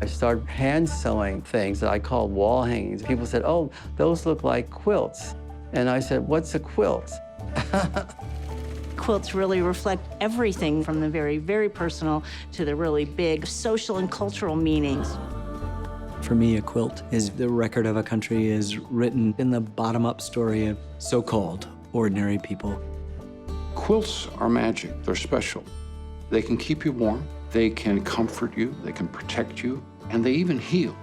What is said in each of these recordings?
I started hand sewing things that I call wall hangings. People said, oh, those look like quilts. And I said, what's a quilt? Quilts really reflect everything from the very, very personal to the really big social and cultural meanings. For me, a quilt is the record of a country is written in the bottom-up story of so-called ordinary people. Quilts are magic. They're special. They can keep you warm. They can comfort you. They can protect you. And they even heal.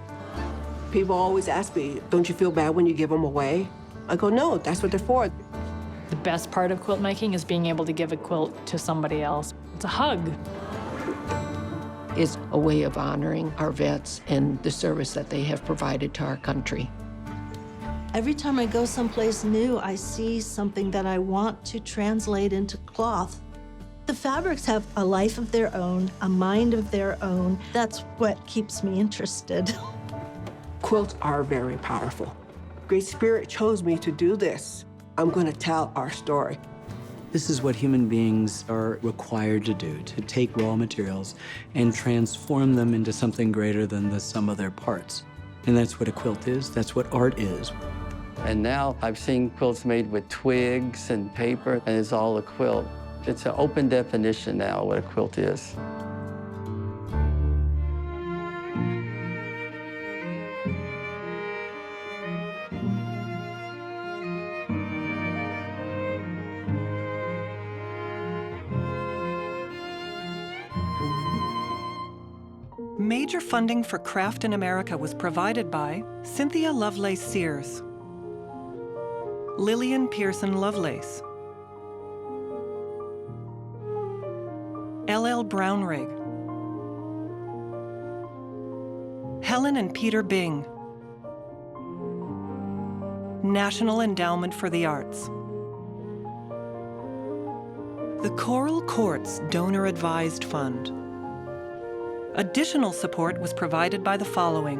People always ask me, don't you feel bad when you give them away? I go, no, that's what they're for. The best part of quilt making is being able to give a quilt to somebody else. It's a hug. It's a way of honoring our vets and the service that they have provided to our country. Every time I go someplace new, I see something that I want to translate into cloth. The fabrics have a life of their own, a mind of their own. That's what keeps me interested. Quilts are very powerful. Great Spirit chose me to do this. I'm going to tell our story. This is what human beings are required to do, to take raw materials and transform them into something greater than the sum of their parts. And that's what a quilt is. That's what art is. And now I've seen quilts made with twigs and paper, and it's all a quilt. It's an open definition now what a quilt is. Major funding for Craft in America was provided by Cynthia Lovelace Sears, Lillian Pearson Lovelace, L.L. Brownrigg, Helen and Peter Bing, National Endowment for the Arts, the Coral Courts Donor Advised Fund. Additional support was provided by the following: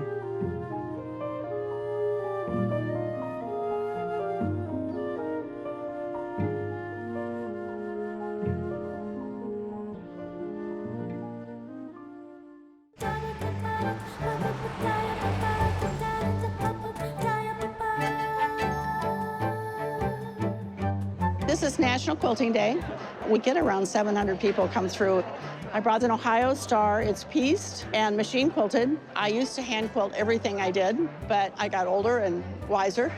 This is National Quilting Day. We get around 700 people come through. I brought an Ohio Star. It's pieced and machine quilted. I used to hand quilt everything I did, but I got older and wiser.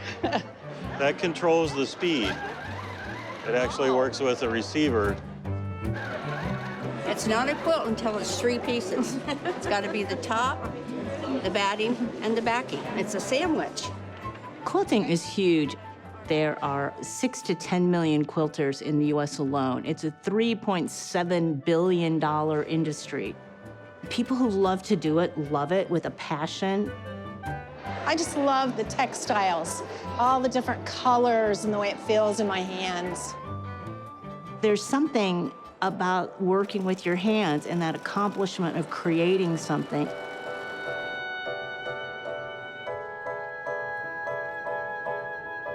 That controls the speed. It actually works with a receiver. It's not a quilt until it's 3 pieces. It's got to be the top, the batting, and the backing. It's a sandwich. Quilting is huge. There are 6 to 10 million quilters in the U.S. alone. It's a $3.7 billion industry. People who love to do it love it with a passion. I just love the textiles, all the different colors and the way it feels in my hands. There's something about working with your hands and that accomplishment of creating something.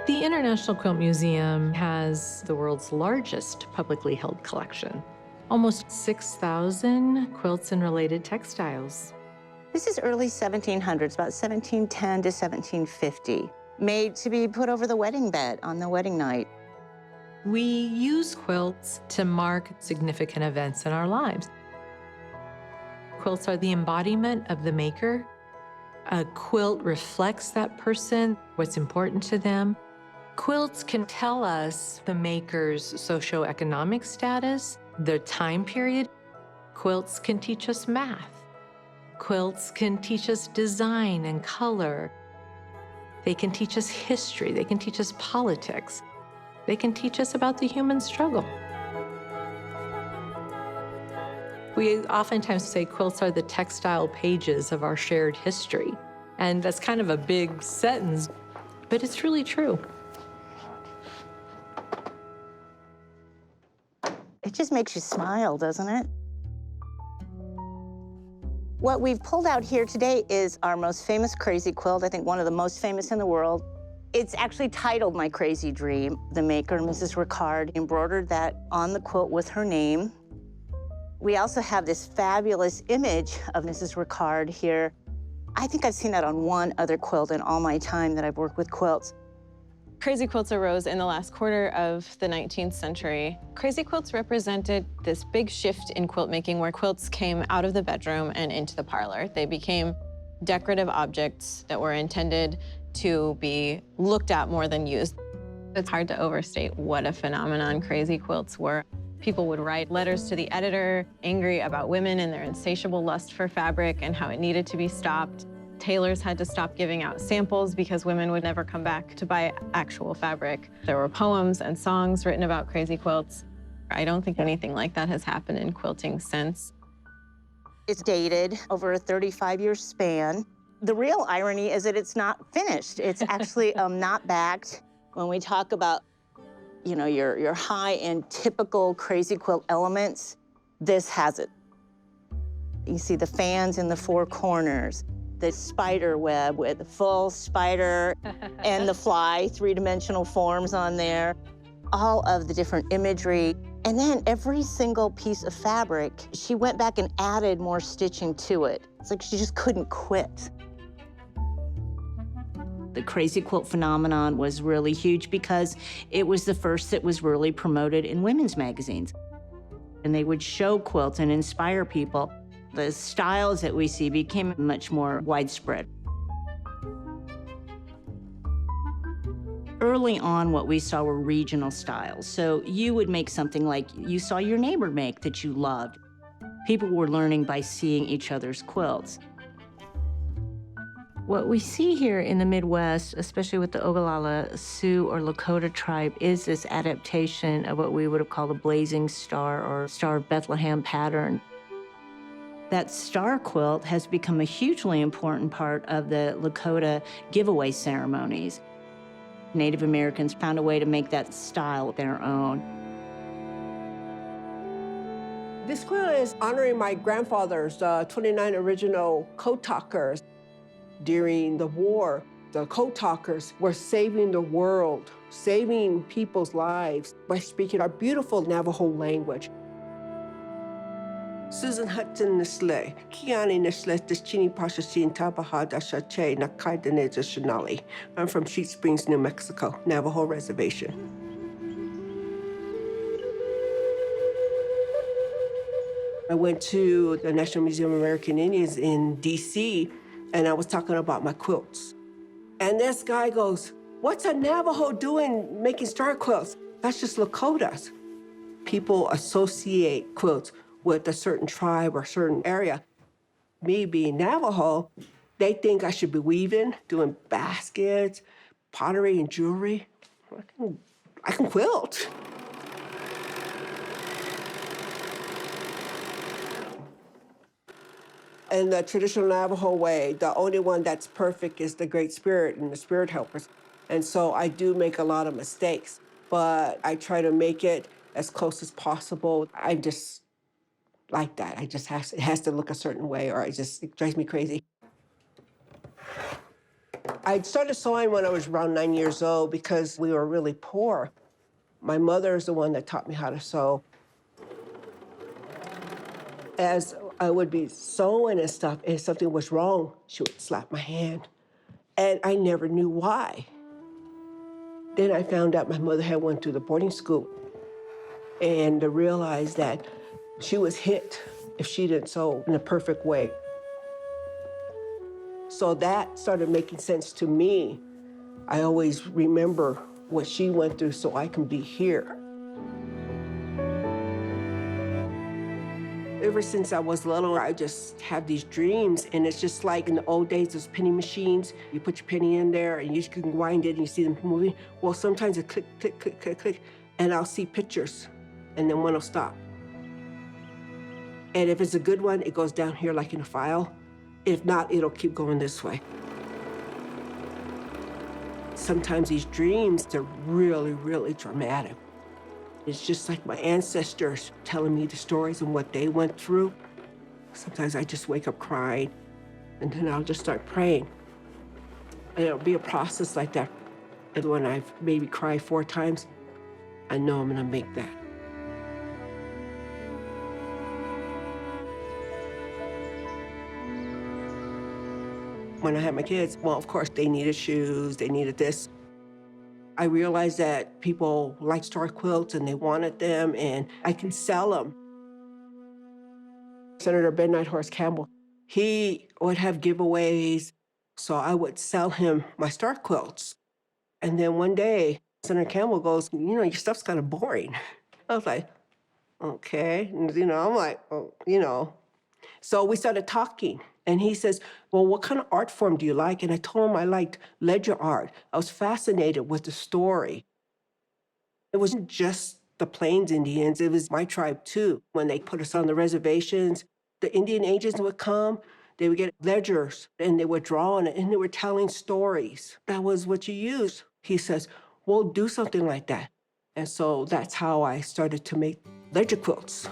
The International Quilt Museum has the world's largest publicly held collection. Almost 6,000 quilts and related textiles. This is early 1700s, about 1710 to 1750, made to be put over the wedding bed on the wedding night. We use quilts to mark significant events in our lives. Quilts are the embodiment of the maker. A quilt reflects that person, what's important to them. Quilts can tell us the maker's socioeconomic status, the time period. Quilts can teach us math. Quilts can teach us design and color. They can teach us history. They can teach us politics. They can teach us about the human struggle. We oftentimes say quilts are the textile pages of our shared history. And that's kind of a big sentence, but it's really true. It just makes you smile, doesn't it? What we've pulled out here today is our most famous crazy quilt, I think one of the most famous in the world. It's actually titled My Crazy Dream. The maker, Mrs. Ricard, embroidered that on the quilt with her name. We also have this fabulous image of Mrs. Ricard here. I think I've seen that on one other quilt in all my time that I've worked with quilts. Crazy quilts arose in the last quarter of the 19th century. Crazy quilts represented this big shift in quilt making where quilts came out of the bedroom and into the parlor. They became decorative objects that were intended to be looked at more than used. It's hard to overstate what a phenomenon crazy quilts were. People would write letters to the editor, angry about women and their insatiable lust for fabric and how it needed to be stopped. Tailors had to stop giving out samples because women would never come back to buy actual fabric. There were poems and songs written about crazy quilts. I don't think anything like that has happened in quilting since. It's dated over a 35-year span. The real irony is that it's not finished. It's actually not backed. When we talk about, you know, your high-end typical crazy quilt elements, this has it. You see the fans in the four corners, the spider web with the full spider and the fly, three-dimensional forms on there, all of the different imagery. And then every single piece of fabric, she went back and added more stitching to it. It's like she just couldn't quit. The crazy quilt phenomenon was really huge because it was the first that was really promoted in women's magazines. And they would show quilts and inspire people. The styles that we see became much more widespread. Early on, what we saw were regional styles. So you would make something like you saw your neighbor make that you loved. People were learning by seeing each other's quilts. What we see here in the Midwest, especially with the Ogallala Sioux or Lakota tribe, is this adaptation of what we would have called a blazing star or Star of Bethlehem pattern. That star quilt has become a hugely important part of the Lakota giveaway ceremonies. Native Americans found a way to make that style their own. This quilt is honoring my grandfather's 29 original coat talkers. During the war, the coat talkers were saving the world, saving people's lives by speaking our beautiful Navajo language. Susan Hudson Nisle, Kiani Nisle, Deschini Pashasin Tabaha Dashache, Nakaidane Shinali. I'm from Sheet Springs, New Mexico, Navajo Reservation. I went to the National Museum of American Indians in DC, and I was talking about my quilts. And this guy goes, "What's a Navajo doing making star quilts?" That's just Lakotas. People associate quilts with a certain tribe or certain area. Me being Navajo, they think I should be weaving, doing baskets, pottery and jewelry. I can quilt. In the traditional Navajo way, the only one that's perfect is the Great Spirit and the Spirit Helpers. And so I do make a lot of mistakes, but I try to make it as close as possible. I just like that. It has to look a certain way or it drives me crazy. I started sewing when I was around 9 years old because we were really poor. My mother is the one that taught me how to sew. As I would be sewing and stuff, if something was wrong, she would slap my hand. And I never knew why. Then I found out my mother had went to the boarding school and to realize that she was hit if she didn't sew in a perfect way. So that started making sense to me. I always remember what she went through so I can be here. Ever since I was little, I just have these dreams, and it's just like in the old days, those penny machines. You put your penny in there, and you can wind it, and you see them moving. Well, sometimes it click, click, click, click, click, and I'll see pictures, and then one will stop. And if it's a good one, it goes down here like in a file. If not, it'll keep going this way. Sometimes these dreams, they're really, really dramatic. It's just like my ancestors telling me the stories and what they went through. Sometimes I just wake up crying, and then I'll just start praying. And it'll be a process like that. And when I've maybe cried 4 times, I know I'm gonna make that. When I had my kids, well, of course, they needed shoes, they needed this. I realized that people like star quilts and they wanted them, and I can sell them. Senator Ben Nighthorse Campbell, he would have giveaways, so I would sell him my star quilts. And then one day, Senator Campbell goes, you know, your stuff's kind of boring. I was like, okay. And, you know, I'm like, oh, you know. So we started talking, and he says, well, what kind of art form do you like? And I told him I liked ledger art. I was fascinated with the story. It wasn't just the Plains Indians, it was my tribe too. When they put us on the reservations, the Indian agents would come, they would get ledgers, and they would draw on it, and they were telling stories. That was what you used. He says, we'll do something like that. And so that's how I started to make ledger quilts.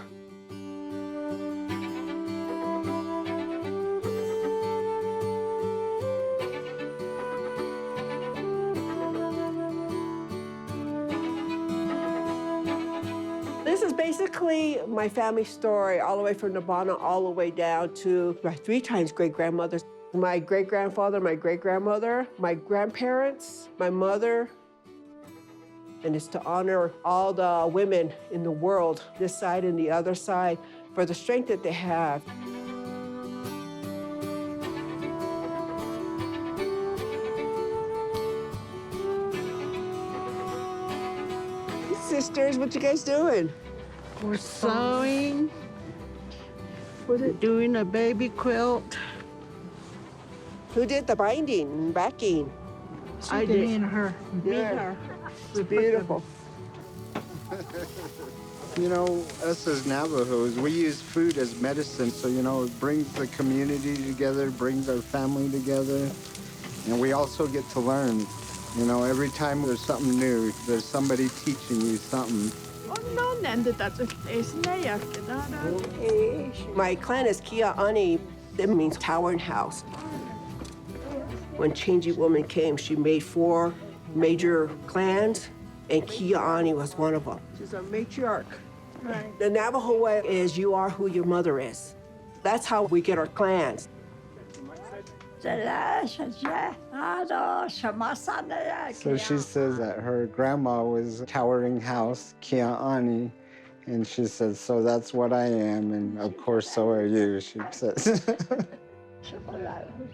This is basically my family story, all the way from Nabana, all the way down to my 3 times great-grandmothers. My great-grandfather, my great-grandmother, my grandparents, my mother. And it's to honor all the women in the world, this side and the other side, for the strength that they have. Sisters, what you guys doing? We're sewing. We're doing a baby quilt. Who did the binding and backing? I did. Me and her. Yeah. It's beautiful. You know, us as Navajos, we use food as medicine, so, you know, it brings the community together, brings our family together, and we also get to learn. You know, every time there's something new, there's somebody teaching you something. My clan is Kia'ani. That means towering house. When Changing Woman came, she made 4 major clans, and Kia'ani was one of them. She's a matriarch. Right. The Navajo way is you are who your mother is. That's how we get our clans. So she says that her grandma was Towering House, Kia'ani, and she says, so that's what I am, and of course, so are you, she says.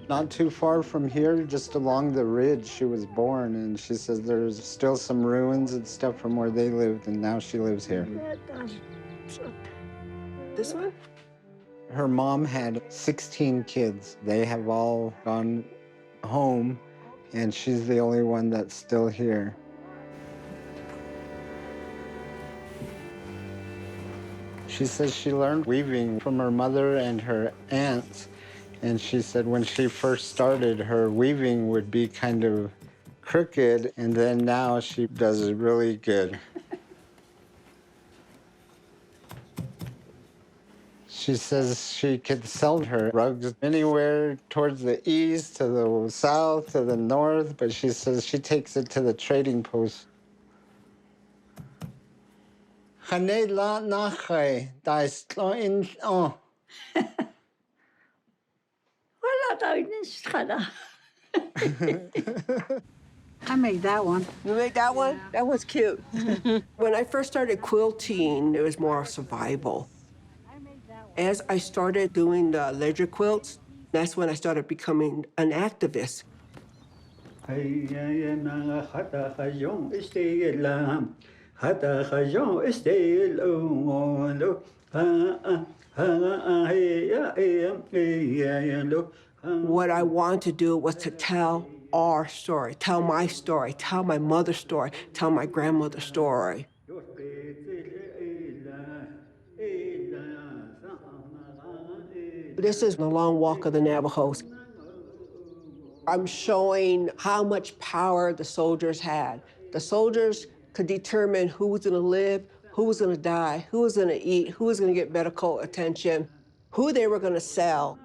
Not too far from here, just along the ridge, she was born, and she says there's still some ruins and stuff from where they lived, and now she lives here. This one? Her mom had 16 kids. They have all gone home, and she's the only one that's still here. She says she learned weaving from her mother and her aunts, and she said when she first started, her weaving would be kind of crooked, and then now she does it really good. She says she could sell her rugs anywhere towards the east, to the south, to the north, but she says she takes it to the trading post. I made that one. You made that one? That was cute. When I first started quilting, it was more survival. As I started doing the ledger quilts, that's when I started becoming an activist. What I wanted to do was to tell our story, tell my story, tell my mother's story, tell my grandmother's story. This is the long walk of the Navajos. I'm showing how much power the soldiers had. The soldiers could determine who was gonna live, who was gonna die, who was gonna eat, who was gonna get medical attention, who they were gonna sell.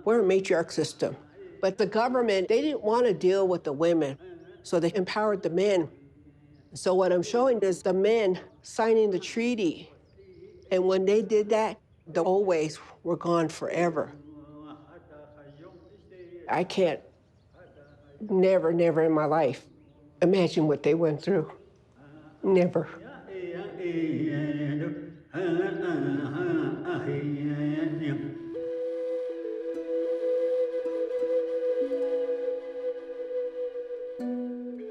We're a matriarch system, but the government, they didn't want to deal with the women, so they empowered the men. So what I'm showing is the men signing the treaty. And when they did that, The old ways were gone forever. I can't never in my life imagine what they went through. Never.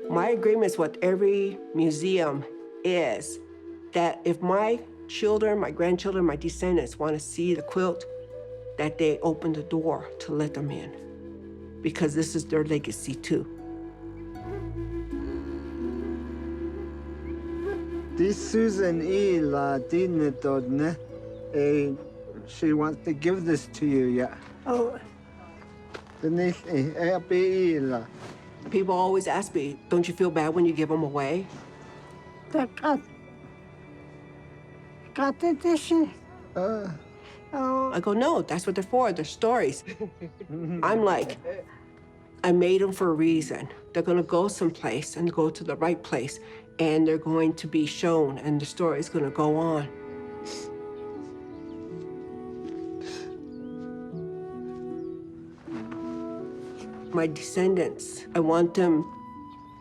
My agreements with every museum is that if my children, my grandchildren, my descendants want to see the quilt, that they open the door to let them in, because this is their legacy too. This Susan E. La Dinetodne, she wants to give this to you, yeah. Oh. Denise, People always ask me, don't you feel bad when you give them away? I go, no, that's what they're for, they're stories. I'm like, I made them for a reason. They're gonna go someplace and go to the right place, and they're going to be shown, and the story is gonna go on. My descendants, I want them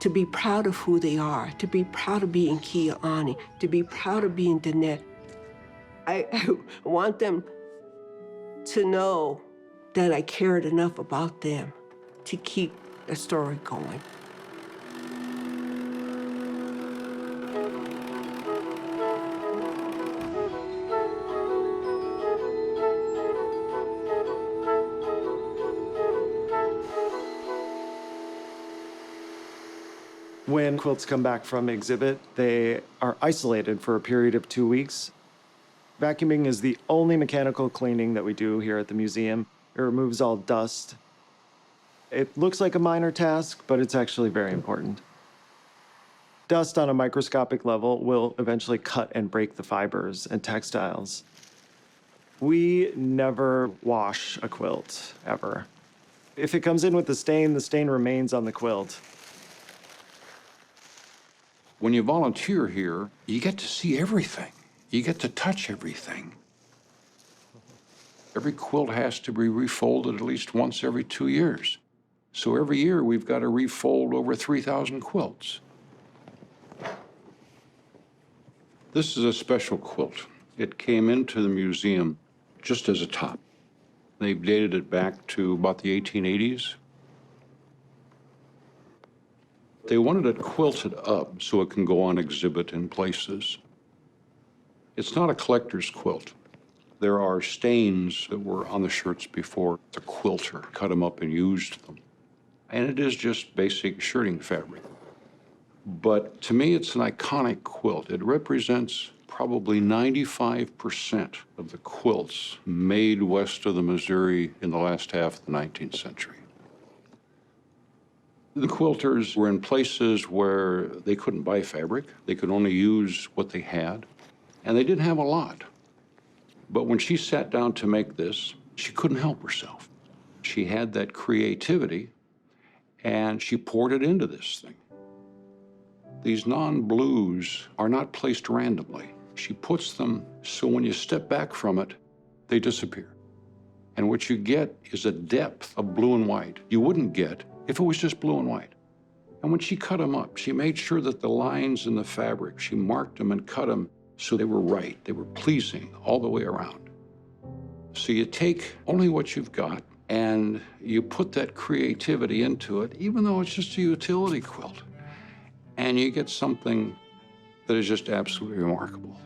to be proud of who they are, to be proud of being Kia'ani, to be proud of being Diné. I want them to know that I cared enough about them to keep the story going. When quilts come back from exhibit, they are isolated for a period of 2 weeks. Vacuuming is the only mechanical cleaning that we do here at the museum. It removes all dust. It looks like a minor task, but it's actually very important. Dust on a microscopic level will eventually cut and break the fibers and textiles. We never wash a quilt, ever. If it comes in with the stain remains on the quilt. When you volunteer here, you get to see everything. You get to touch everything. Every quilt has to be refolded at least once every 2 years. So every year we've got to refold over 3,000 quilts. This is a special quilt. It came into the museum just as a top. They've dated it back to about the 1880s. They wanted it quilted up so it can go on exhibit in places. It's not a collector's quilt. There are stains that were on the shirts before the quilter cut them up and used them. And it is just basic shirting fabric. But to me, it's an iconic quilt. It represents probably 95% of the quilts made west of the Missouri in the last half of the 19th century. The quilters were in places where they couldn't buy fabric. They could only use what they had, and they didn't have a lot. But when she sat down to make this, she couldn't help herself. She had that creativity, and she poured it into this thing. These non-blues are not placed randomly. She puts them so when you step back from it, they disappear. And what you get is a depth of blue and white you wouldn't get if it was just blue and white. And when she cut them up, she made sure that the lines in the fabric, she marked them and cut them so they were right, they were pleasing all the way around. So you take only what you've got and you put that creativity into it, even though it's just a utility quilt. And you get something that is just absolutely remarkable.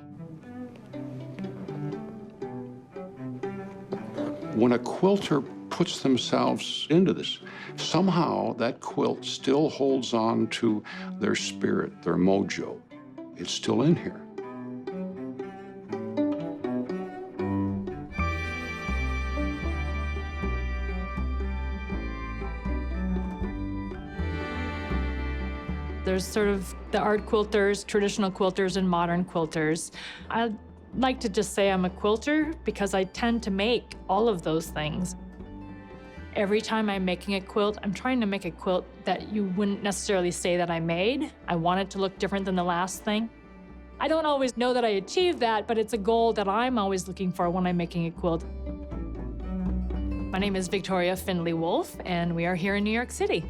When a quilter puts themselves into this, somehow that quilt still holds on to their spirit, their mojo. It's still in here. There's sort of the art quilters, traditional quilters, and modern quilters. I'd like to just say I'm a quilter because I tend to make all of those things. Every time I'm making a quilt, I'm trying to make a quilt that you wouldn't necessarily say that I made. I want it to look different than the last thing. I don't always know that I achieved that, but it's a goal that I'm always looking for when I'm making a quilt. My name is Victoria Findlay Wolf, and we are here in New York City.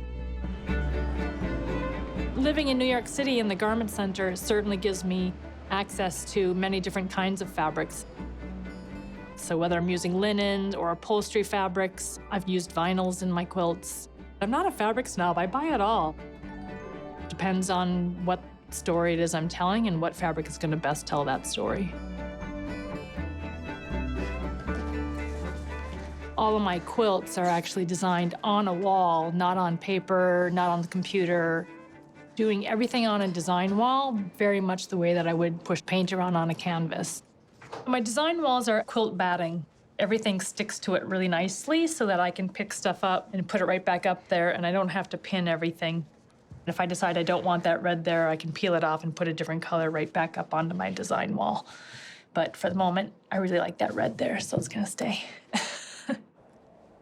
Living in New York City in the Garment Center certainly gives me access to many different kinds of fabrics. So whether I'm using linen or upholstery fabrics, I've used vinyls in my quilts. I'm not a fabric snob, I buy it all. Depends on what story it is I'm telling and what fabric is gonna best tell that story. All of my quilts are actually designed on a wall, not on paper, not on the computer. Doing everything on a design wall, very much the way that I would push paint around on a canvas. My design walls are quilt batting. Everything sticks to it really nicely so that I can pick stuff up and put it right back up there, and I don't have to pin everything. If I decide I don't want that red there, I can peel it off and put a different color right back up onto my design wall. But for the moment, I really like that red there, so it's gonna stay.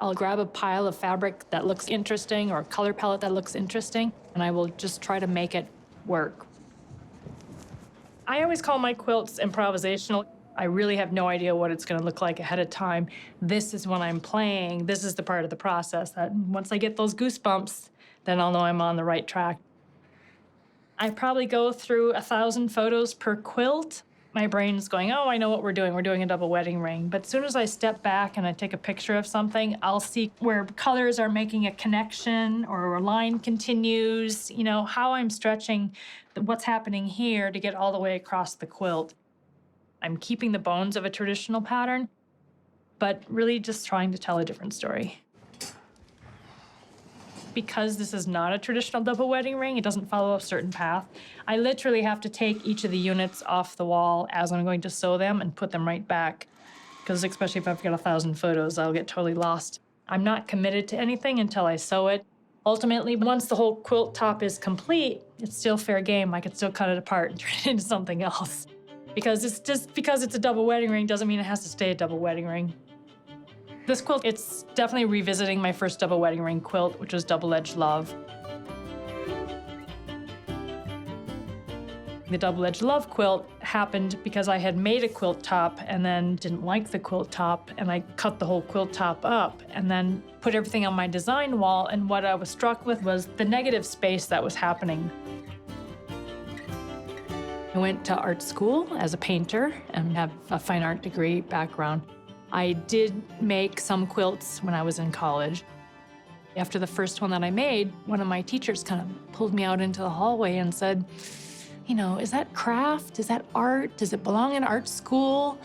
I'll grab a pile of fabric that looks interesting or a color palette that looks interesting, and I will just try to make it work. I always call my quilts improvisational. I really have no idea what it's gonna look like ahead of time. This is when I'm playing. This is the part of the process that once I get those goosebumps, then I'll know I'm on the right track. I probably go through 1,000 photos per quilt. My brain's going, oh, I know what we're doing. We're doing a double wedding ring. But as soon as I step back and I take a picture of something, I'll see where colors are making a connection or a line continues, you know, how I'm stretching what's happening here to get all the way across the quilt. I'm keeping the bones of a traditional pattern, but really just trying to tell a different story. Because this is not a traditional double wedding ring, it doesn't follow a certain path. I literally have to take each of the units off the wall as I'm going to sew them and put them right back. Because especially if I've got 1,000 photos, I'll get totally lost. I'm not committed to anything until I sew it. Ultimately, once the whole quilt top is complete, it's still fair game. I could still cut it apart and turn it into something else. Because it's just because it's a double wedding ring doesn't mean it has to stay a double wedding ring. This quilt, it's definitely revisiting my first double wedding ring quilt, which was Double-Edged Love. The Double-Edged Love quilt happened because I had made a quilt top and then didn't like the quilt top, and I cut the whole quilt top up and then put everything on my design wall, and what I was struck with was the negative space that was happening. I went to art school as a painter and have a fine art degree background. I did make some quilts when I was in college. After the first one that I made, one of my teachers kind of pulled me out into the hallway and said, you know, is that craft? Is that art? Does it belong in art school?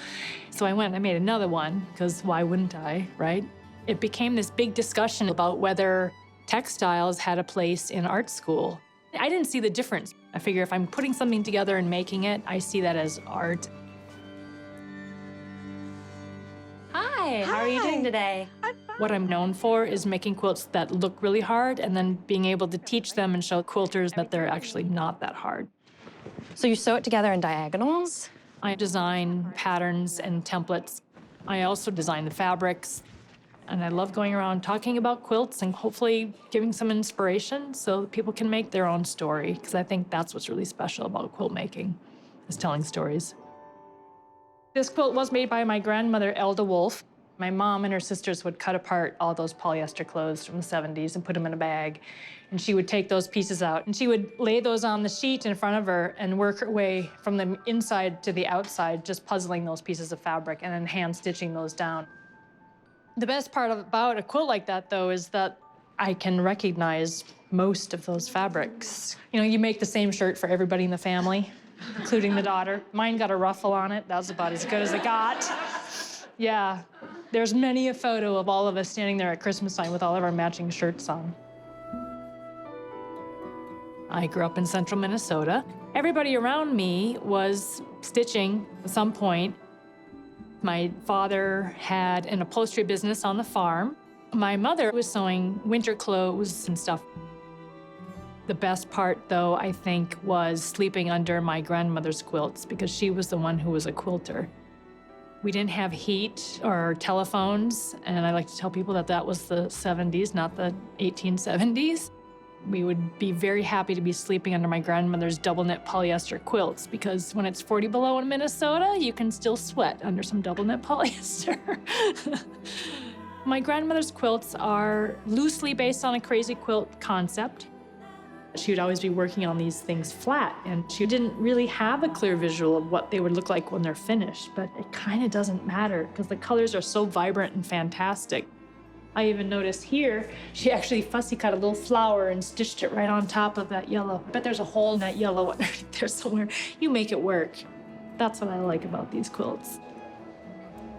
So I went and I made another one, because why wouldn't I, right? It became this big discussion about whether textiles had a place in art school. I didn't see the difference. I figure if I'm putting something together and making it, I see that as art. Hi, how are you doing today? What I'm known for is making quilts that look really hard and then being able to teach them and show quilters that they're actually not that hard. So you sew it together in diagonals? I design patterns and templates. I also design the fabrics. And I love going around talking about quilts and hopefully giving some inspiration so that people can make their own story, because I think that's what's really special about quilt making, is telling stories. This quilt was made by my grandmother, Elda Wolf. My mom and her sisters would cut apart all those polyester clothes from the 70s and put them in a bag. And she would take those pieces out and she would lay those on the sheet in front of her and work her way from the inside to the outside, just puzzling those pieces of fabric and then hand stitching those down. The best part about a quilt like that, though, is that I can recognize most of those fabrics. You know, you make the same shirt for everybody in the family, including the daughter. Mine got a ruffle on it. That was about as good as it got. Yeah, there's many a photo of all of us standing there at Christmas time with all of our matching shirts on. I grew up in central Minnesota. Everybody around me was stitching at some point. My father had an upholstery business on the farm. My mother was sewing winter clothes and stuff. The best part, though, I think, was sleeping under my grandmother's quilts because she was the one who was a quilter. We didn't have heat or telephones, and I like to tell people that that was the 70s, not the 1870s. We would be very happy to be sleeping under my grandmother's double knit polyester quilts because when it's 40 below in Minnesota, you can still sweat under some double knit polyester. My grandmother's quilts are loosely based on a crazy quilt concept. She would always be working on these things flat, and she didn't really have a clear visual of what they would look like when they're finished, but it kind of doesn't matter because the colors are so vibrant and fantastic. I even noticed here, she actually fussy cut a little flower and stitched it right on top of that yellow. I bet there's a hole in that yellow underneath there somewhere. You make it work. That's what I like about these quilts.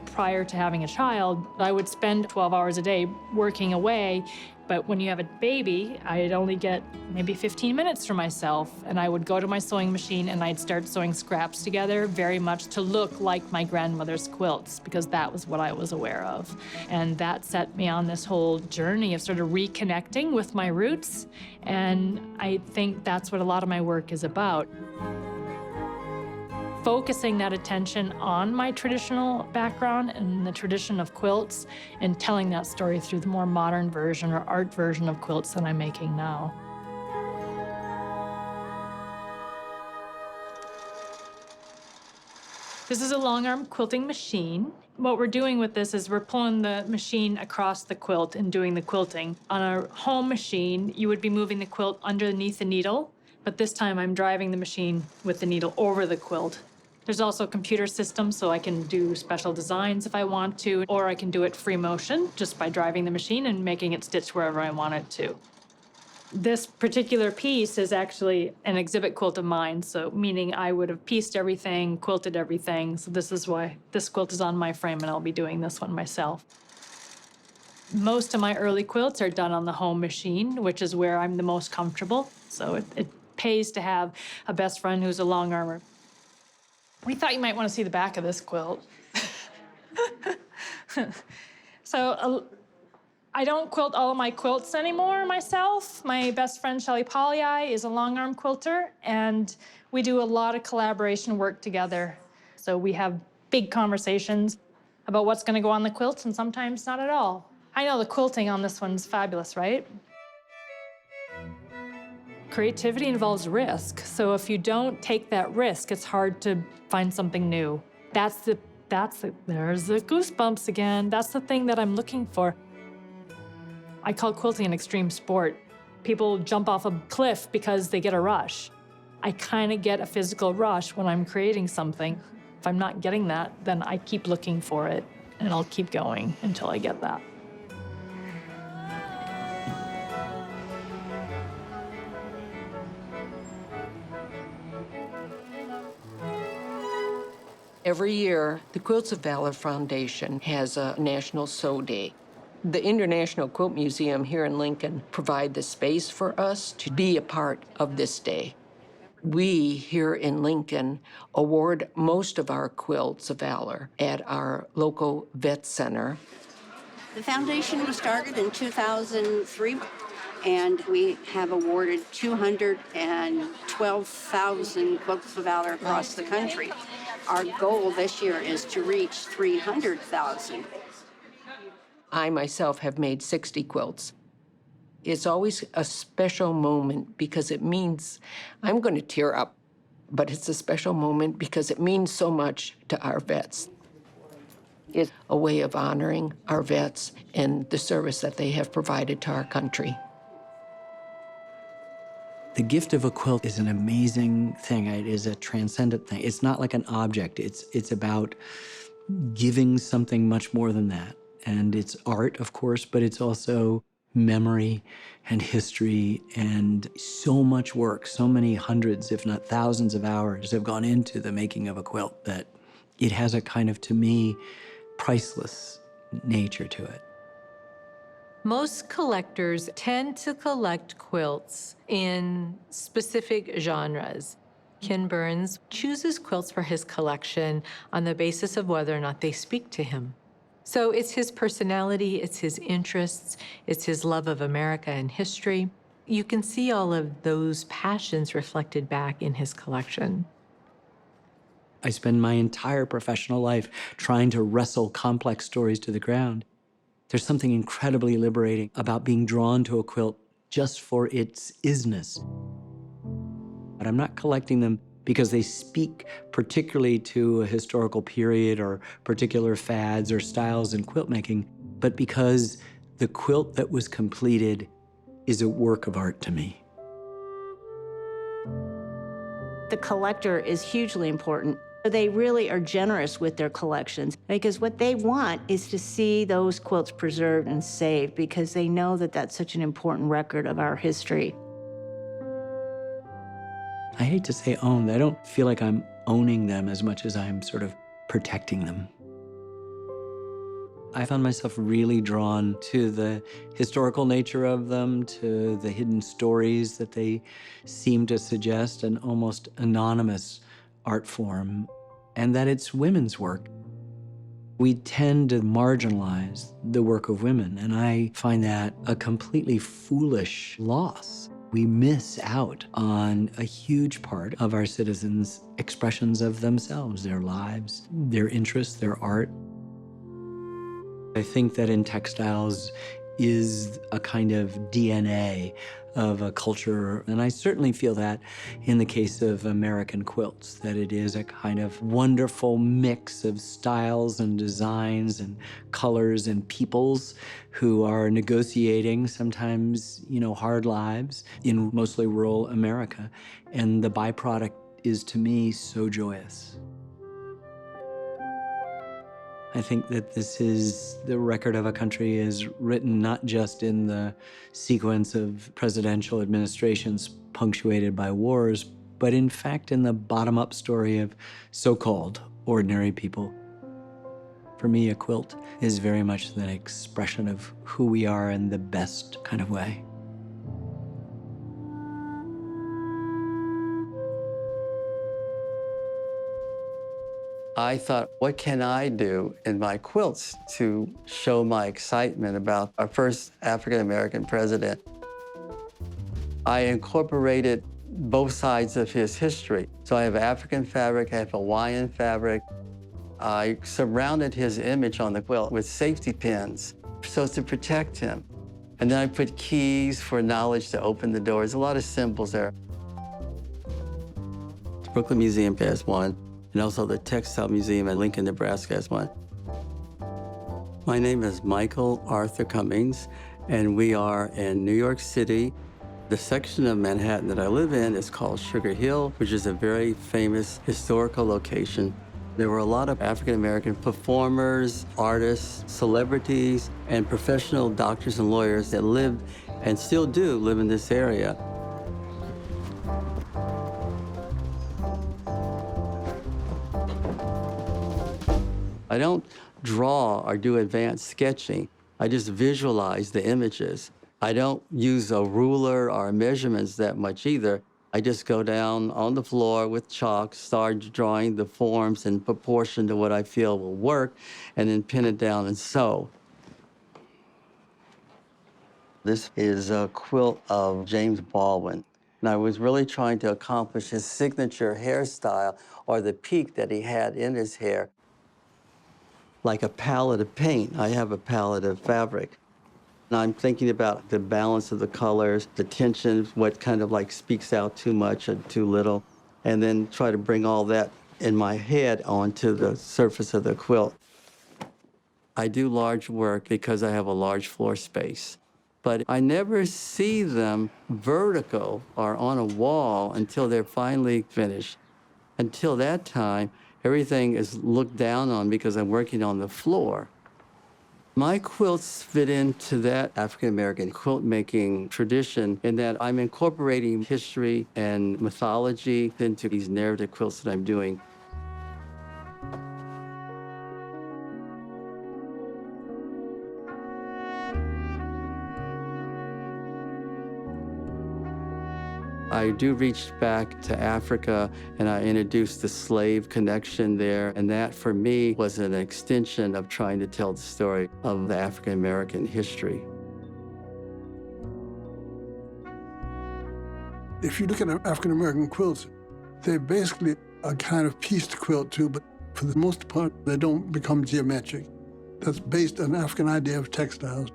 Prior to having a child, I would spend 12 hours a day working away, but when you have a baby, I'd only get maybe 15 minutes for myself, and I would go to my sewing machine and I'd start sewing scraps together very much to look like my grandmother's quilts, because that was what I was aware of. And that set me on this whole journey of sort of reconnecting with my roots, and I think that's what a lot of my work is about. Focusing that attention on my traditional background and the tradition of quilts and telling that story through the more modern version or art version of quilts that I'm making now. This is a long arm quilting machine. What we're doing with this is we're pulling the machine across the quilt and doing the quilting. On a home machine, you would be moving the quilt underneath the needle, but this time I'm driving the machine with the needle over the quilt. There's also a computer system, so I can do special designs if I want to, or I can do it free motion just by driving the machine and making it stitch wherever I want it to. This particular piece is actually an exhibit quilt of mine, so meaning I would have pieced everything, quilted everything, so this is why this quilt is on my frame and I'll be doing this one myself. Most of my early quilts are done on the home machine, which is where I'm the most comfortable, so it pays to have a best friend who's a long armer. We thought you might want to see the back of this quilt. I don't quilt all of my quilts anymore myself. My best friend, Shelley Pollyi, is a long arm quilter, and we do a lot of collaboration work together. So we have big conversations about what's going to go on the quilts, and sometimes not at all. I know the quilting on this one's fabulous, right? Creativity involves risk, so if you don't take that risk, it's hard to find something new. There's the goosebumps again. That's the thing that I'm looking for. I call quilting an extreme sport. People jump off a cliff because they get a rush. I kind of get a physical rush when I'm creating something. If I'm not getting that, then I keep looking for it, and I'll keep going until I get that. Every year, the Quilts of Valor Foundation has a National Sew Day. The International Quilt Museum here in Lincoln provide the space for us to be a part of this day. We here in Lincoln award most of our Quilts of Valor at our local vet center. The foundation was started in 2003, and we have awarded 212,000 Quilts of Valor across the country. Our goal this year is to reach 300,000. I myself have made 60 quilts. It's always a special moment because it means, I'm going to tear up, but it's a special moment because it means so much to our vets. It's a way of honoring our vets and the service that they have provided to our country. The gift of a quilt is an amazing thing. It is a transcendent thing. It's not like an object. It's about giving something much more than that. And it's art, of course, but it's also memory and history and so much work. So many hundreds, if not thousands of hours have gone into the making of a quilt that it has a kind of, to me, priceless nature to it. Most collectors tend to collect quilts in specific genres. Ken Burns chooses quilts for his collection on the basis of whether or not they speak to him. So it's his personality, it's his interests, it's his love of America and history. You can see all of those passions reflected back in his collection. I spend my entire professional life trying to wrestle complex stories to the ground. There's something incredibly liberating about being drawn to a quilt just for its isness. But I'm not collecting them because they speak particularly to a historical period or particular fads or styles in quilt making, but because the quilt that was completed is a work of art to me. The collector is hugely important. They really are generous with their collections because what they want is to see those quilts preserved and saved because they know that that's such an important record of our history. I hate to say owned. I don't feel like I'm owning them as much as I'm sort of protecting them. I found myself really drawn to the historical nature of them, to the hidden stories that they seem to suggest, an almost anonymous art form, and that it's women's work. We tend to marginalize the work of women, and I find that a completely foolish loss. We miss out on a huge part of our citizens' expressions of themselves, their lives, their interests, their art. I think that in textiles is a kind of DNA of a culture, and I certainly feel that in the case of American quilts, that it is a kind of wonderful mix of styles and designs and colors and peoples who are negotiating sometimes, hard lives in mostly rural America. And the byproduct is, to me, so joyous. I think that this is the record of a country is written not just in the sequence of presidential administrations punctuated by wars, but in fact in the bottom-up story of so-called ordinary people. For me, a quilt is very much the expression of who we are in the best kind of way. I thought, what can I do in my quilts to show my excitement about our first African-American president? I incorporated both sides of his history. So I have African fabric, I have Hawaiian fabric. I surrounded his image on the quilt with safety pins so as to protect him. And then I put keys for knowledge to open the doors, a lot of symbols there. The Brooklyn Museum has one. And also the Textile Museum in Lincoln, Nebraska has one. My name is Michael Arthur Cummings, and we are in New York City. The section of Manhattan that I live in is called Sugar Hill, which is a very famous historical location. There were a lot of African-American performers, artists, celebrities, and professional doctors and lawyers that lived and still do live in this area. I don't draw or do advanced sketching. I just visualize the images. I don't use a ruler or measurements that much either. I just go down on the floor with chalk, start drawing the forms in proportion to what I feel will work, and then pin it down and sew. This is a quilt of James Baldwin. And I was really trying to accomplish his signature hairstyle or the peak that he had in his hair. Like a palette of paint, I have a palette of fabric. And I'm thinking about the balance of the colors, the tension, what kind of like speaks out too much and too little, and then try to bring all that in my head onto the surface of the quilt. I do large work because I have a large floor space, but I never see them vertical or on a wall until they're finally finished. Until that time, everything is looked down on because I'm working on the floor. My quilts fit into that African-American quilt-making tradition in that I'm incorporating history and mythology into these narrative quilts that I'm doing. I do reach back to Africa, and I introduced the slave connection there, and that for me was an extension of trying to tell the story of the African-American history. If you look at African-American quilts, they're basically a kind of pieced quilt too, but for the most part, they don't become geometric. That's based on an African idea of textiles.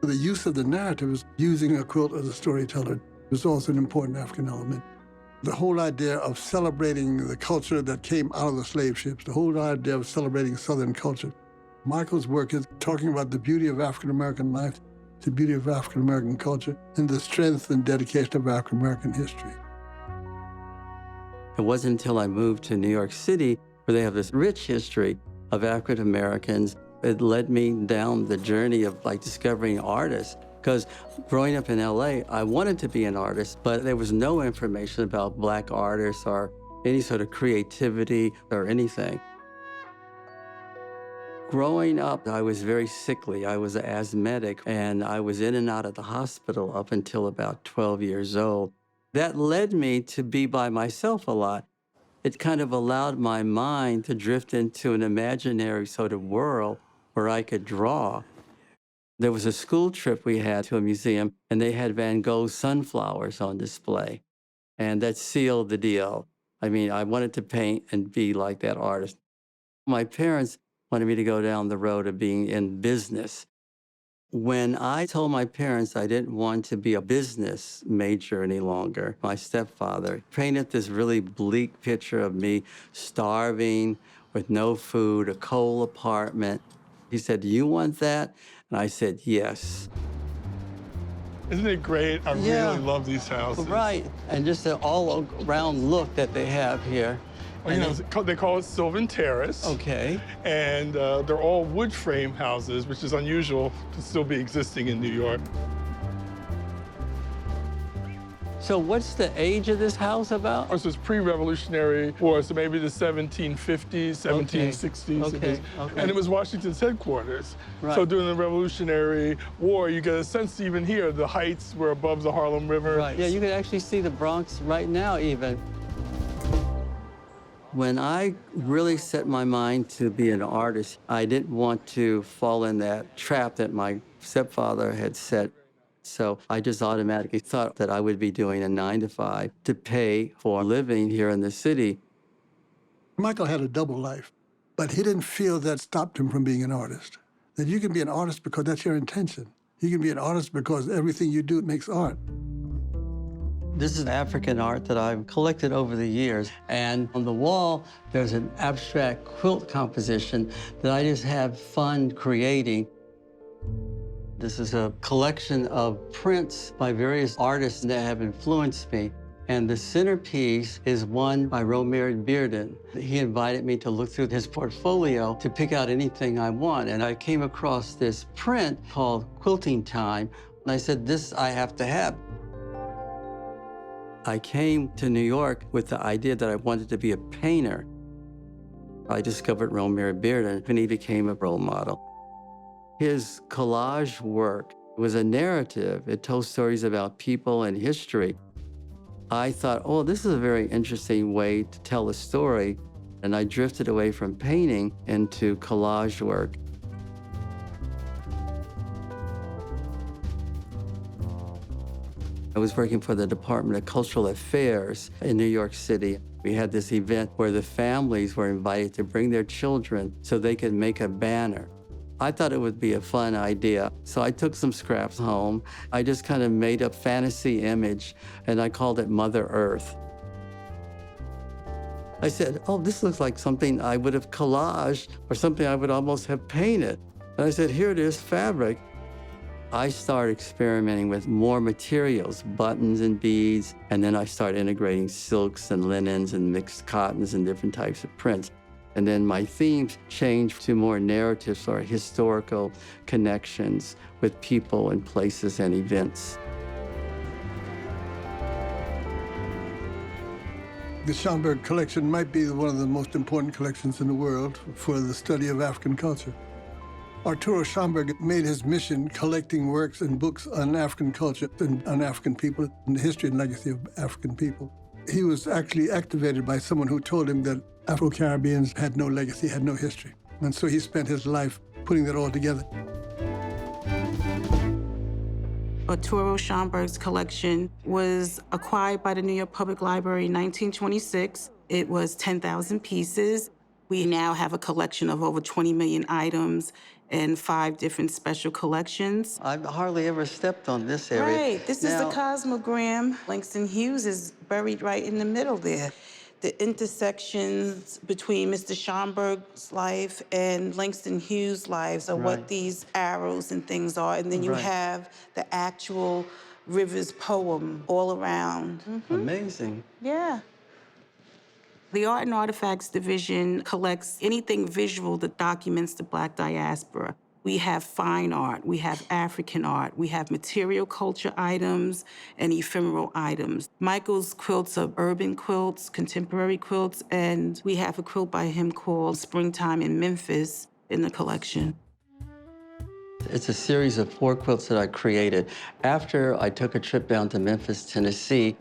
The use of the narrative is using a quilt as a storyteller is also an important African element. The whole idea of celebrating the culture that came out of the slave ships, the whole idea of celebrating Southern culture. Michael's work is talking about the beauty of African-American life, the beauty of African-American culture, and the strength and dedication of African-American history. It wasn't until I moved to New York City, where they have this rich history of African Americans, it led me down the journey of discovering artists. Because growing up in LA, I wanted to be an artist, but there was no information about Black artists or any sort of creativity or anything. Growing up, I was very sickly. I was asthmatic, and I was in and out of the hospital up until about 12 years old. That led me to be by myself a lot. It kind of allowed my mind to drift into an imaginary sort of world where I could draw. There was a school trip we had to a museum, and they had Van Gogh's Sunflowers on display. And that sealed the deal. I mean, I wanted to paint and be like that artist. My parents wanted me to go down the road of being in business. When I told my parents I didn't want to be a business major any longer, my stepfather painted this really bleak picture of me starving with no food, a coal apartment. He said, "Do you want that?" And I said, "Yes." Isn't it great? I really love these houses. Right, and just the all-around look that they have here. Well, you know, they call it Sylvan Terrace. Okay. And they're all wood frame houses, which is unusual to still be existing in New York. So what's the age of this house about? This was pre-Revolutionary War, so maybe the 1750s, 1760s. Okay. And it was Washington's headquarters. Right. So during the Revolutionary War, you get a sense even here, the heights were above the Harlem River. Right, yeah, you can actually see the Bronx right now even. When I really set my mind to be an artist, I didn't want to fall in that trap that my stepfather had set. So I just automatically thought that I would be doing a 9-to-5 to pay for living here in the city. Michael had a double life, but he didn't feel that stopped him from being an artist. That you can be an artist because that's your intention. You can be an artist because everything you do makes art. This is African art that I've collected over the years. And on the wall, there's an abstract quilt composition that I just have fun creating. This is a collection of prints by various artists that have influenced me. And the centerpiece is one by Romare Bearden. He invited me to look through his portfolio to pick out anything I want. And I came across this print called Quilting Time. And I said, this I have to have. I came to New York with the idea that I wanted to be a painter. I discovered Romare Bearden, and he became a role model. His collage work was a narrative. It told stories about people and history. I thought, oh, this is a very interesting way to tell a story. And I drifted away from painting into collage work. I was working for the Department of Cultural Affairs in New York City. We had this event where the families were invited to bring their children so they could make a banner. I thought it would be a fun idea, so I took some scraps home. I just kind of made a fantasy image, and I called it Mother Earth. I said, oh, this looks like something I would have collaged or something I would almost have painted. And I said, here it is, fabric. I started experimenting with more materials, buttons and beads, and then I started integrating silks and linens and mixed cottons and different types of prints. And then my themes changed to more narratives or historical connections with people and places and events. The Schomburg collection might be one of the most important collections in the world for the study of African culture. Arturo Schomburg made his mission collecting works and books on African culture and on African people and the history and legacy of African people. He was actually activated by someone who told him that Afro-Caribbeans had no legacy, had no history. And so he spent his life putting that all together. Arturo Schomburg's collection was acquired by the New York Public Library in 1926. It was 10,000 pieces. We now have a collection of over 20 million items. and 5 different special collections. I've hardly ever stepped on this area. Right, this is Now, the Cosmogram. Langston Hughes is buried right in the middle there. The intersections between Mr. Schomburg's life and Langston Hughes' lives are what Right. these arrows and things are. And then you Right. have the actual Rivers poem all around. Amazing. Yeah. The Art and Artifacts Division collects anything visual that documents the Black diaspora. We have fine art, we have African art, we have material culture items and ephemeral items. Michael's quilts are urban quilts, contemporary quilts, and we have a quilt by him called Springtime in Memphis in the collection. It's a series of 4 quilts that I created. After I took a trip down to Memphis, Tennessee,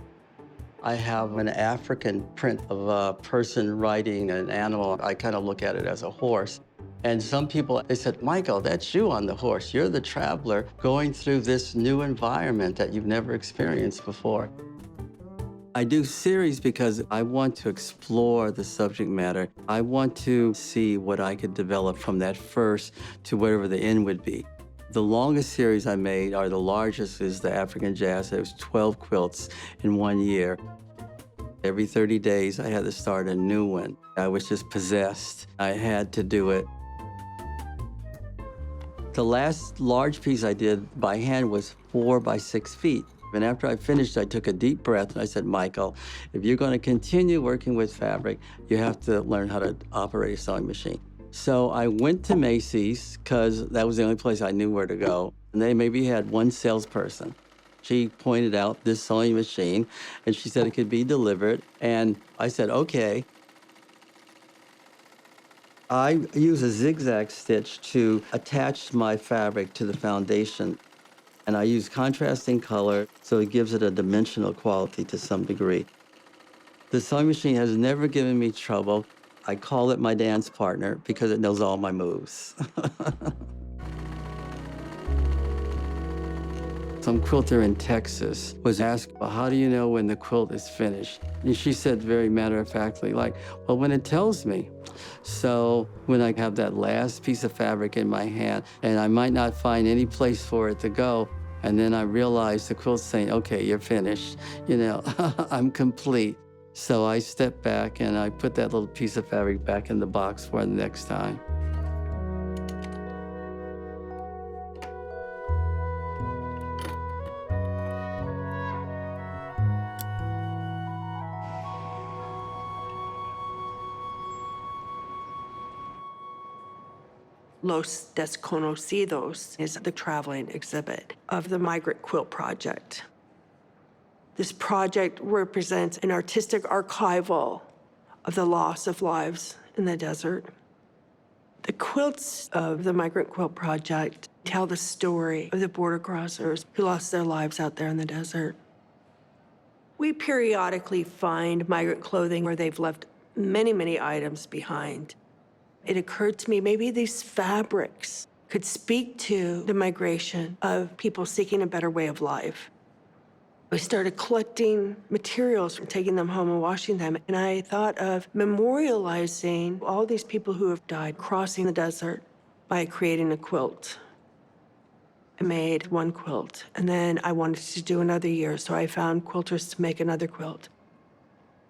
I have an African print of a person riding an animal. I kind of look at it as a horse. And some people, they said, Michael, that's you on the horse. You're the traveler going through this new environment that you've never experienced before. I do series because I want to explore the subject matter. I want to see what I could develop from that first to whatever the end would be. The longest series I made, or the largest, is the African Jazz. It was 12 quilts in 1 year. Every 30 days, I had to start a new one. I was just possessed. I had to do it. The last large piece I did by hand was 4 by 6 feet. And after I finished, I took a deep breath and I said, Michael, if you're going to continue working with fabric, you have to learn how to operate a sewing machine. So I went to Macy's because that was the only place I knew where to go. And they maybe had one salesperson. She pointed out this sewing machine and she said it could be delivered. And I said, okay. I use a zigzag stitch to attach my fabric to the foundation. And I use contrasting color, so it gives it a dimensional quality to some degree. The sewing machine has never given me trouble. I call it my dance partner because it knows all my moves. Some quilter in Texas was asked, well, how do you know when the quilt is finished? And she said very matter-of-factly, like, well, when it tells me. So when I have that last piece of fabric in my hand and I might not find any place for it to go, and then I realize the quilt's saying, okay, you're finished, you know, I'm complete. So I step back and I put that little piece of fabric back in the box for the next time. Los Desconocidos is the traveling exhibit of the Migrant Quilt Project. This project represents an artistic archival of the loss of lives in the desert. The quilts of the Migrant Quilt Project tell the story of the border crossers who lost their lives out there in the desert. We periodically find migrant clothing where they've left many, many items behind. It occurred to me maybe these fabrics could speak to the migration of people seeking a better way of life. I started collecting materials and taking them home and washing them, and I thought of memorializing all these people who have died crossing the desert by creating a quilt. I made 1 quilt, and then I wanted to do another year, so I found quilters to make another quilt.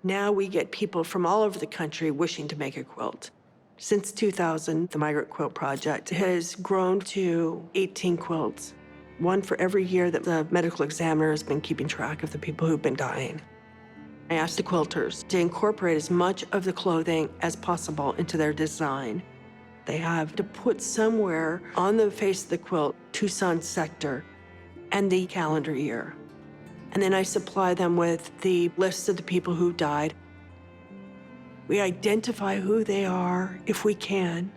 Now we get people from all over the country wishing to make a quilt. Since 2000, the Migrant Quilt Project has grown to 18 quilts, 1 for every year that the medical examiner has been keeping track of the people who've been dying. I asked the quilters to incorporate as much of the clothing as possible into their design. They have to put somewhere on the face of the quilt Tucson sector and the calendar year. And then I supply them with the lists of the people who died. We identify who they are, if we can,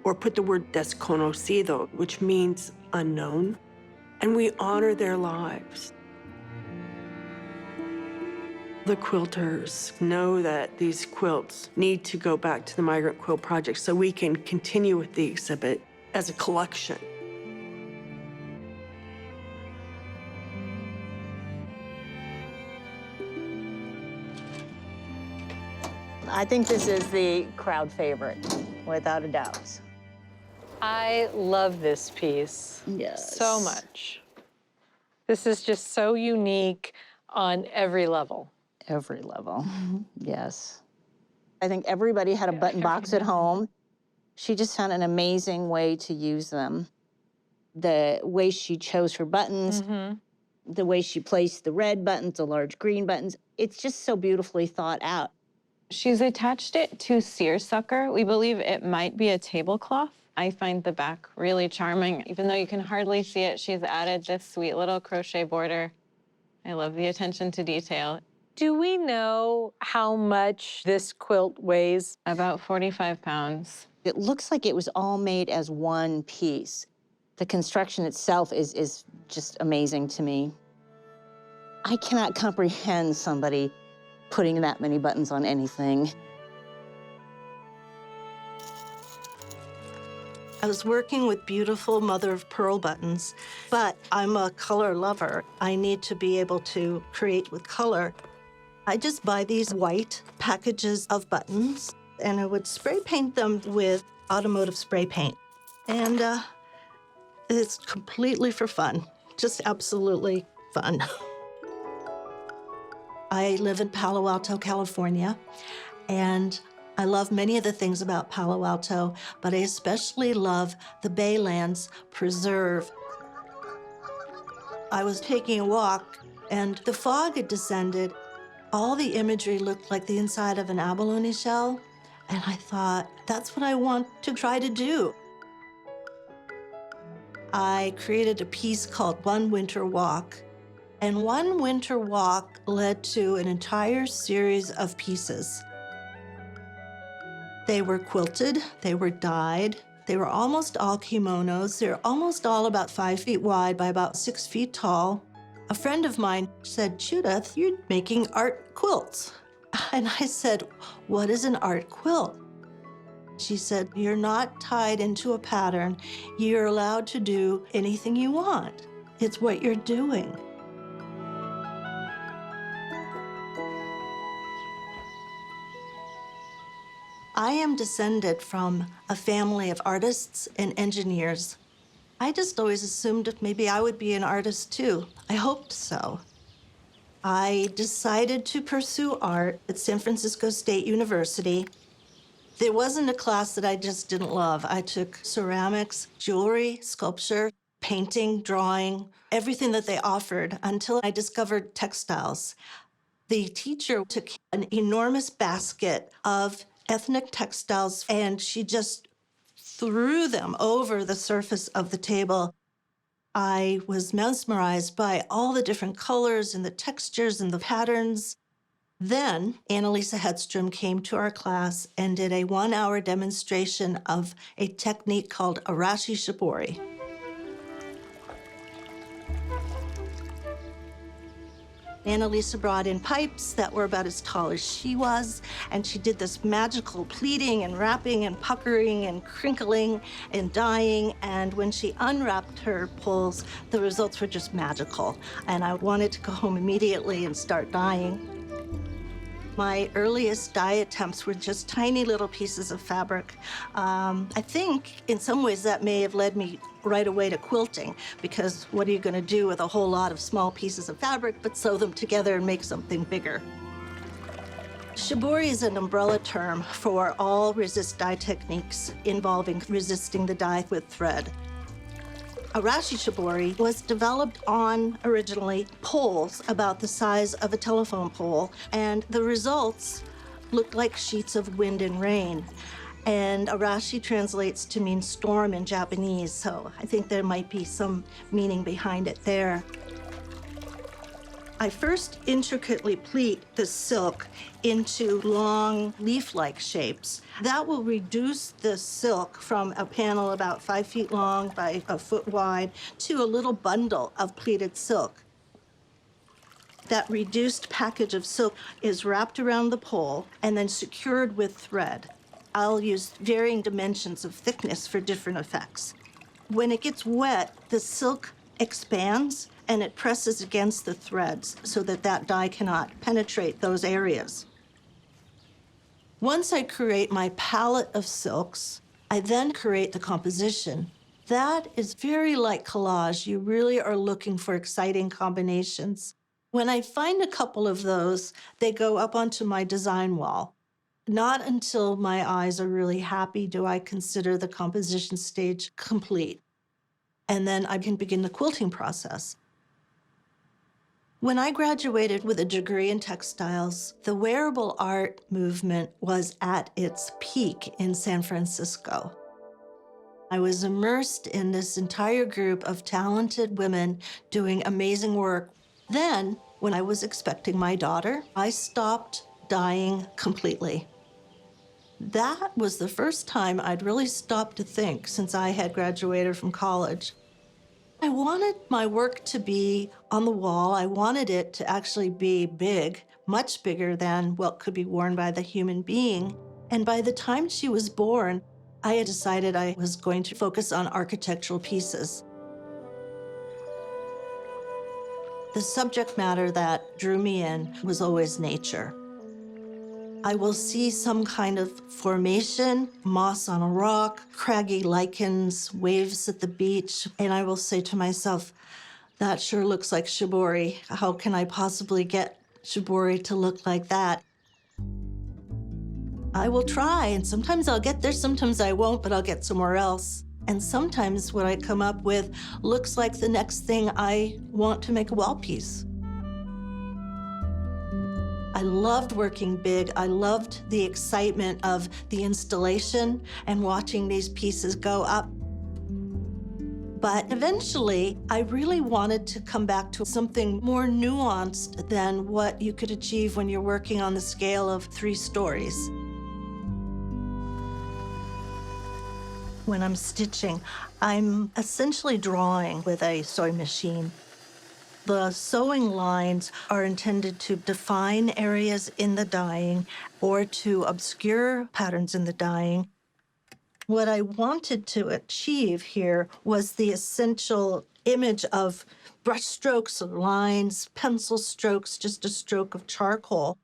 or put the word desconocido, which means unknown, and we honor their lives. The quilters know that these quilts need to go back to the Migrant Quilt Project so we can continue with the exhibit as a collection. I think this is the crowd favorite, without a doubt. I love this piece so much. This is just so unique on every level. Every level, yes. I think everybody had a button box at home. She just found an amazing way to use them. The way she chose her buttons, the way she placed the red buttons, the large green buttons, it's just so beautifully thought out. She's attached it to seersucker. We believe it might be a tablecloth. I find the back really charming. Even though you can hardly see it, she's added this sweet little crochet border. I love the attention to detail. Do we know how much this quilt weighs? About 45 pounds. It looks like it was all made as one piece. The construction itself is just amazing to me. I cannot comprehend somebody putting that many buttons on anything. I was working with beautiful mother-of-pearl buttons, but I'm a color lover. I need to be able to create with color. I just buy these white packages of buttons, and I would spray paint them with automotive spray paint. And it's completely for fun, just absolutely fun. I live in Palo Alto, California, and I love many of the things about Palo Alto, but I especially love the Baylands Preserve. I was taking a walk, and the fog had descended. All the imagery looked like the inside of an abalone shell, and I thought, that's what I want to try to do. I created a piece called One Winter Walk, and One Winter Walk led to an entire series of pieces. They were quilted, they were dyed, they were almost all kimonos. They're almost all about 5 feet wide by about 6 feet tall. A friend of mine said, Judith, you're making art quilts. And I said, what is an art quilt? She said, you're not tied into a pattern. You're allowed to do anything you want. It's what you're doing. I am descended from a family of artists and engineers. I just always assumed maybe I would be an artist too. I hoped so. I decided to pursue art at San Francisco State University. There wasn't a class that I just didn't love. I took ceramics, jewelry, sculpture, painting, drawing, everything that they offered until I discovered textiles. The teacher took an enormous basket of ethnic textiles, and she just threw them over the surface of the table. I was mesmerized by all the different colors and the textures and the patterns. Then Annalisa Hedstrom came to our class and did a 1-hour demonstration of a technique called Arashi Shibori. Annalisa brought in pipes that were about as tall as she was, and she did this magical pleating and wrapping and puckering and crinkling and dyeing, and when she unwrapped her pulls, the results were just magical, and I wanted to go home immediately and start dyeing. My earliest dye attempts were just tiny little pieces of fabric. I think in some ways that may have led me right away to quilting, because what are you going to do with a whole lot of small pieces of fabric but sew them together and make something bigger? Shibori is an umbrella term for all resist dye techniques involving resisting the dye with thread. Arashi Shibori was developed on, originally, poles about the size of a telephone pole, and the results looked like sheets of wind and rain. And Arashi translates to mean storm in Japanese, so I think there might be some meaning behind it there. I first intricately pleat the silk into long leaf-like shapes. That will reduce the silk from a panel about 5 feet long by a foot wide to a little bundle of pleated silk. That reduced package of silk is wrapped around the pole and then secured with thread. I'll use varying dimensions of thickness for different effects. When it gets wet, the silk expands and it presses against the threads so that that dye cannot penetrate those areas. Once I create my palette of silks, I then create the composition. That is very like collage. You really are looking for exciting combinations. When I find a couple of those, they go up onto my design wall. Not until my eyes are really happy do I consider the composition stage complete. And then I can begin the quilting process. When I graduated with a degree in textiles, the wearable art movement was at its peak in San Francisco. I was immersed in this entire group of talented women doing amazing work. Then, when I was expecting my daughter, I stopped dyeing completely. That was the first time I'd really stopped to think since I had graduated from college. I wanted my work to be on the wall. I wanted it to actually be big, much bigger than what could be worn by the human being. And by the time she was born, I had decided I was going to focus on architectural pieces. The subject matter that drew me in was always nature. I will see some kind of formation, moss on a rock, craggy lichens, waves at the beach, and I will say to myself, that sure looks like shibori. How can I possibly get shibori to look like that? I will try, and sometimes I'll get there, sometimes I won't, but I'll get somewhere else. And sometimes what I come up with looks like the next thing I want to make a wall piece. I loved working big. I loved the excitement of the installation and watching these pieces go up. But eventually, I really wanted to come back to something more nuanced than what you could achieve when you're working on the scale of 3 stories. When I'm stitching, I'm essentially drawing with a sewing machine. The sewing lines are intended to define areas in the dyeing or to obscure patterns in the dyeing. What I wanted to achieve here was the essential image of brush strokes, lines, pencil strokes, just a stroke of charcoal.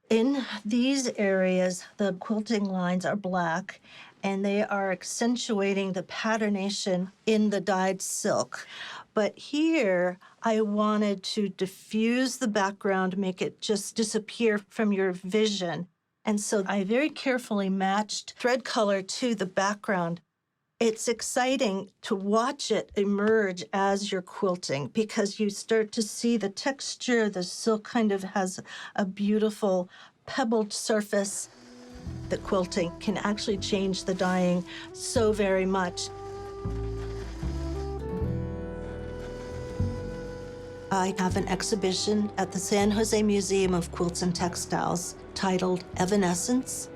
In these areas, the quilting lines are black, and they are accentuating the patternation in the dyed silk. But here, I wanted to diffuse the background, make it just disappear from your vision. And so I very carefully matched thread color to the background. It's exciting to watch it emerge as you're quilting because you start to see the texture. The silk kind of has a beautiful pebbled surface. The quilting can actually change the dyeing so very much. I have an exhibition at the San Jose Museum of Quilts and Textiles titled Evanescence.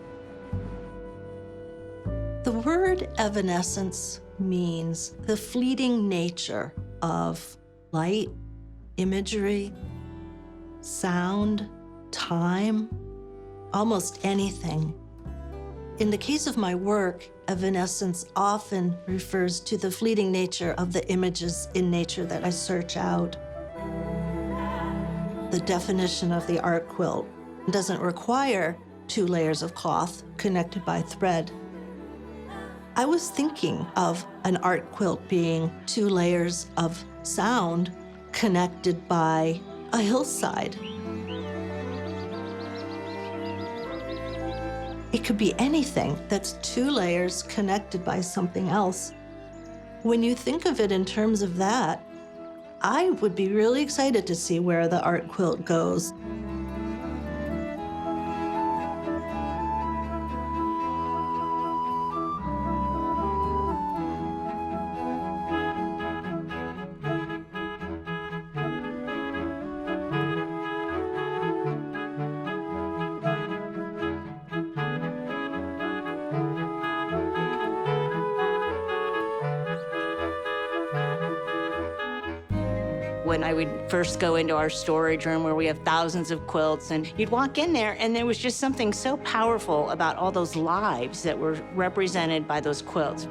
The word evanescence means the fleeting nature of light, imagery, sound, time, almost anything. In the case of my work, evanescence often refers to the fleeting nature of the images in nature that I search out. The definition of the art quilt doesn't require 2 layers of cloth connected by thread. I was thinking of an art quilt being 2 layers of sound connected by a hillside. It could be anything that's 2 layers connected by something else. When you think of it in terms of that, I would be really excited to see where the art quilt goes. When I would first go into our storage room where we have thousands of quilts, and you'd walk in there and there was just something so powerful about all those lives that were represented by those quilts.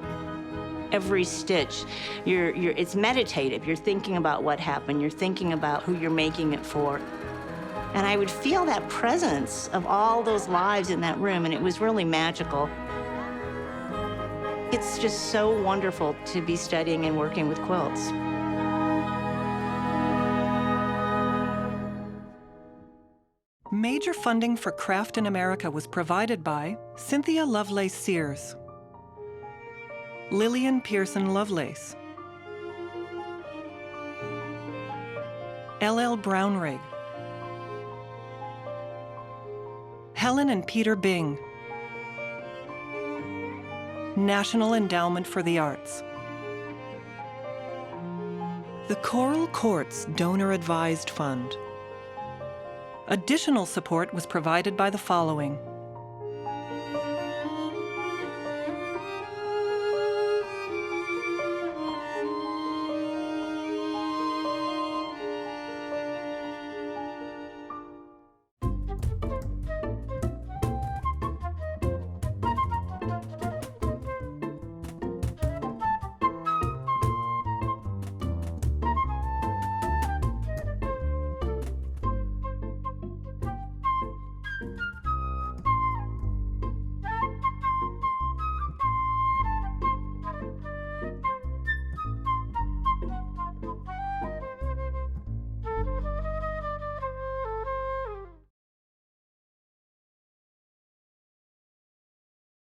Every stitch, it's meditative. You're thinking about what happened. You're thinking about who you're making it for. And I would feel that presence of all those lives in that room, and it was really magical. It's just so wonderful to be studying and working with quilts. Major funding for Craft in America was provided by Cynthia Lovelace Sears, Lillian Pearson Lovelace, L.L. Brownrigg, Helen and Peter Bing, National Endowment for the Arts, the Coral Courts Donor Advised Fund. Additional support was provided by the following: